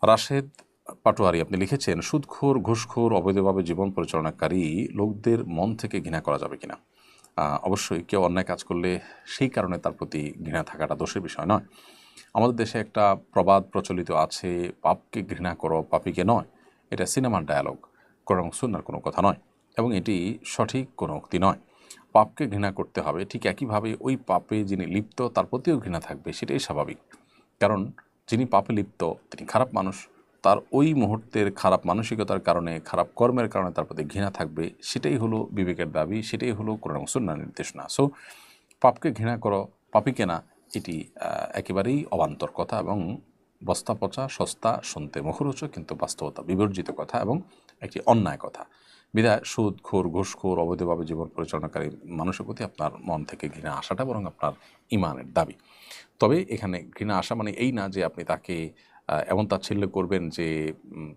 রাশেদ পাটোয়ারি আপনি লিখেছেন, সুদখোর, ঘুষখোর, অবৈধভাবে জীবন পরিচালনাকারী লোকদের মন থেকে ঘৃণা করা যাবে কিনা? অবশ্যই কেউ অন্যায় কাজ করলে সেই কারণে তার প্রতি ঘৃণা থাকাটা দোষের বিষয় নয়। আমাদের দেশে একটা প্রবাদ প্রচলিত আছে, পাপকে ঘৃণা করো, পাপীকে নয়। এটা সিনেমার ডায়ালগ, কোরআন এবং সুন্নাহর কোনো কথা নয়, এবং এটি সঠিক কোনো উক্তি নয়। পাপকে ঘৃণা করতে হবে, ঠিক একইভাবে ওই পাপে যিনি লিপ্ত তার প্রতিও ঘৃণা থাকবে, সেটাই স্বাভাবিক। কারণ যিনি পাপে লিপ্ত তিনি খারাপ মানুষ, তার ওই মুহূর্তের খারাপ মানসিকতার কারণে, খারাপ কর্মের কারণে তার প্রতি ঘৃণা থাকবে। সেটাই হলো বিবেকের দাবি, সেটাই হলো কোরআন এবং সুন্নাহর নির্দেশনা। সো পাপকে ঘৃণা করো, পাপীকে না, এটি একেবারেই অবান্তর কথা এবং বস্তা পচা, সস্তা, শুনতে মুখরোচক কিন্তু বাস্তবতা বিবর্জিত কথা এবং একটি অন্যায় কথা। বিধায় সুদ, ঘোর, ঘুষখোর, অবৈধভাবে জীবন পরিচালনাকারী মানুষের প্রতি আপনার মন থেকে ঘৃণা আসাটা বরং আপনার ইমানের দাবি। তবে এখানে ঘৃণা আসা মানে এই না যে আপনি তাকে এমন তাচ্ছিল্য করবেন যে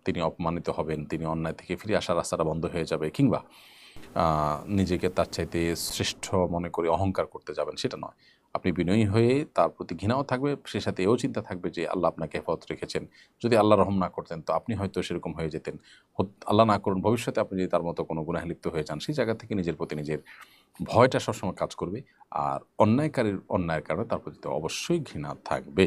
তিনি অপমানিত হবেন, তিনি অন্যায় থেকে ফিরে আসার রাস্তাটা বন্ধ হয়ে যাবে, কিংবা নিজেকে তার চাইতে শ্রেষ্ঠ মনে করে অহংকার করতে যাবেন, সেটা নয়। আপনি বিনয়ী হয়ে তার প্রতি ঘৃণাও থাকবে, সে সাথে এও চিন্তা থাকবে যে আল্লাহ আপনাকে হেফাজত রেখেছেন। যদি আল্লাহ রহম না করতেন তো আপনি হয়তো সেরকম হয়ে যেতেন। আল্লাহ না করুন ভবিষ্যতে আপনি যদি তার মতো কোনো গুনাহে লিপ্ত হয়ে যান, সেই জায়গা থেকে নিজের প্রতি নিজের ভয়টা সবসময় কাজ করবে। আর অন্যায়কারীর অন্যায়ের কারণে তার প্রতি তো অবশ্যই ঘৃণা থাকবে।